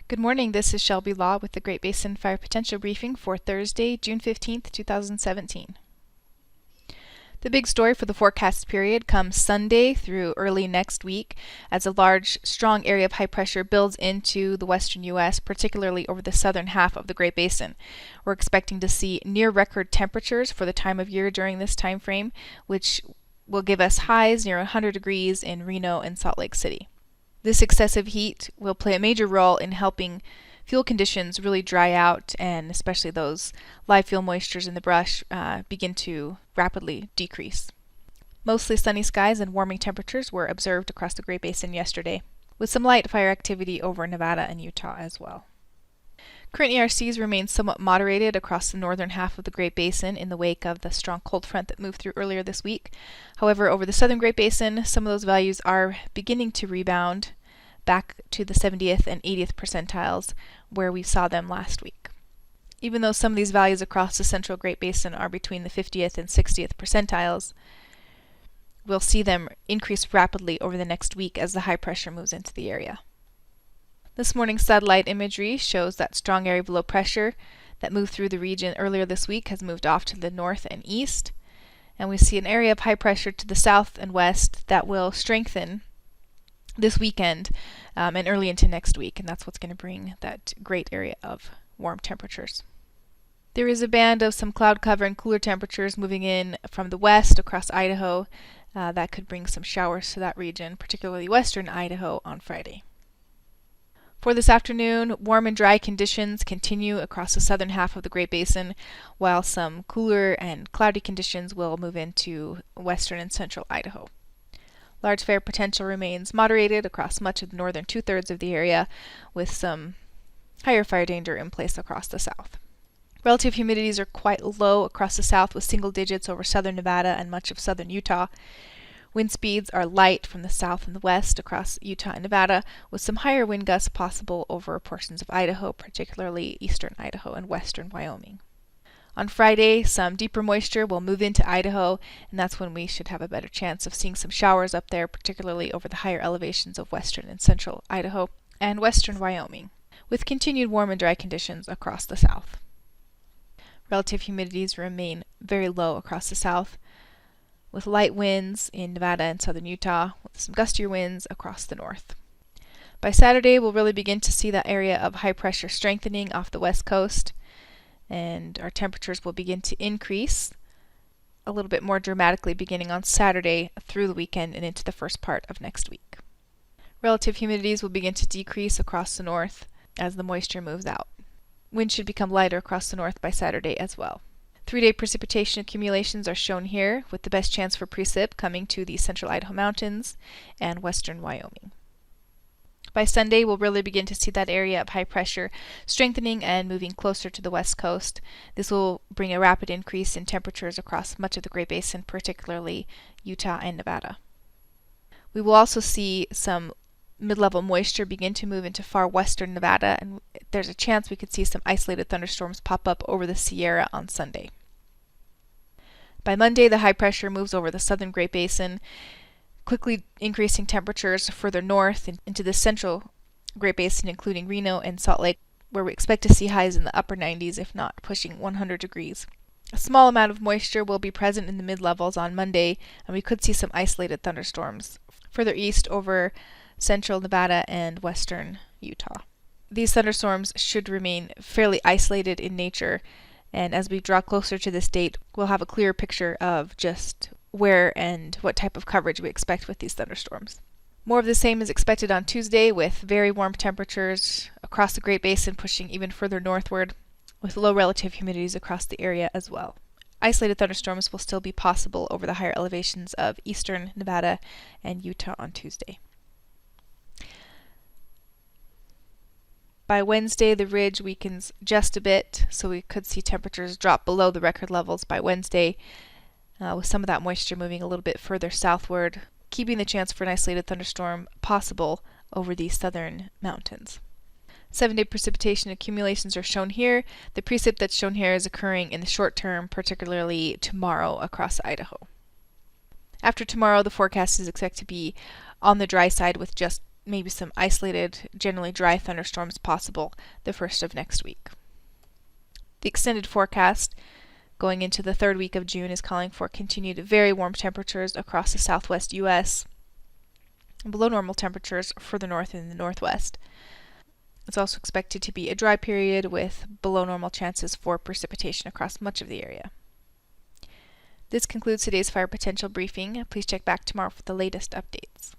Good morning, this is Shelby Law with the Great Basin Fire Potential Briefing for Thursday, June 15th, 2017. The big story for the forecast period comes Sunday through early next week as a large, strong area of high pressure builds into the western U.S., particularly over the southern half of the Great Basin. We're expecting to see near record temperatures for the time of year during this time frame, which will give us highs near 100 degrees in Reno and Salt Lake City. This excessive heat will play a major role in helping fuel conditions really dry out, and especially those live fuel moistures in the brush begin to rapidly decrease. Mostly sunny skies and warming temperatures were observed across the Great Basin yesterday, with some light fire activity over Nevada and Utah as well. Current ERCs remain somewhat moderated across the northern half of the Great Basin in the wake of the strong cold front that moved through earlier this week. However, over the southern Great Basin, some of those values are beginning to rebound back to the 70th and 80th percentiles where we saw them last week. Even though some of these values across the central Great Basin are between the 50th and 60th percentiles, we'll see them increase rapidly over the next week as the high pressure moves into the area. This morning's satellite imagery shows that strong area of low pressure that moved through the region earlier this week has moved off to the north and east, and we see an area of high pressure to the south and west that will strengthen this weekend and early into next week, and that's what's going to bring that great area of warm temperatures. There is a band of some cloud cover and cooler temperatures moving in from the west across Idaho that could bring some showers to that region, particularly western Idaho on Friday. For this afternoon, warm and dry conditions continue across the southern half of the Great Basin, while some cooler and cloudy conditions will move into western and central Idaho. Large fire potential remains moderated across much of the northern two-thirds of the area, with some higher fire danger in place across the south. Relative humidities are quite low across the south, with single digits over southern Nevada and much of southern Utah. Wind speeds are light from the south and the west across Utah and Nevada, with some higher wind gusts possible over portions of Idaho, particularly eastern Idaho and western Wyoming. On Friday, some deeper moisture will move into Idaho, and that's when we should have a better chance of seeing some showers up there, particularly over the higher elevations of western and central Idaho and western Wyoming, with continued warm and dry conditions across the south. Relative humidities remain very low across the south, with light winds in Nevada and southern Utah, with some gustier winds across the north. By Saturday, we'll really begin to see that area of high pressure strengthening off the west coast, and our temperatures will begin to increase a little bit more dramatically beginning on Saturday through the weekend and into the first part of next week. Relative humidities will begin to decrease across the north as the moisture moves out. Wind should become lighter across the north by Saturday as well. 3-day precipitation accumulations are shown here, with the best chance for precip coming to the central Idaho mountains and western Wyoming. By Sunday, we'll really begin to see that area of high pressure strengthening and moving closer to the west coast. This will bring a rapid increase in temperatures across much of the Great Basin, particularly Utah and Nevada. We will also see some mid-level moisture begin to move into far western Nevada, and there's a chance we could see some isolated thunderstorms pop up over the Sierra on Sunday. By Monday, the high pressure moves over the southern Great Basin, quickly increasing temperatures further north into the central Great Basin, including Reno and Salt Lake, where we expect to see highs in the upper 90s, if not pushing 100 degrees. A small amount of moisture will be present in the mid-levels on Monday, and we could see some isolated thunderstorms further east over central Nevada and western Utah. These thunderstorms should remain fairly isolated in nature, and as we draw closer to this date, we'll have a clearer picture of just where and what type of coverage we expect with these thunderstorms. More of the same is expected on Tuesday, with very warm temperatures across the Great Basin pushing even further northward, with low relative humidities across the area as well. Isolated thunderstorms will still be possible over the higher elevations of eastern Nevada and Utah on Tuesday. By Wednesday, the ridge weakens just a bit, so we could see temperatures drop below the record levels by Wednesday, with some of that moisture moving a little bit further southward, keeping the chance for an isolated thunderstorm possible over these southern mountains. 7-day precipitation accumulations are shown here. The precip that's shown here is occurring in the short term, particularly tomorrow across Idaho. After tomorrow, the forecast is expected to be on the dry side with just maybe some isolated, generally dry thunderstorms possible the first of next week. The extended forecast going into the third week of June is calling for continued very warm temperatures across the southwest U.S., below normal temperatures further north in the northwest. It's also expected to be a dry period with below normal chances for precipitation across much of the area. This concludes today's fire potential briefing. Please check back tomorrow for the latest updates.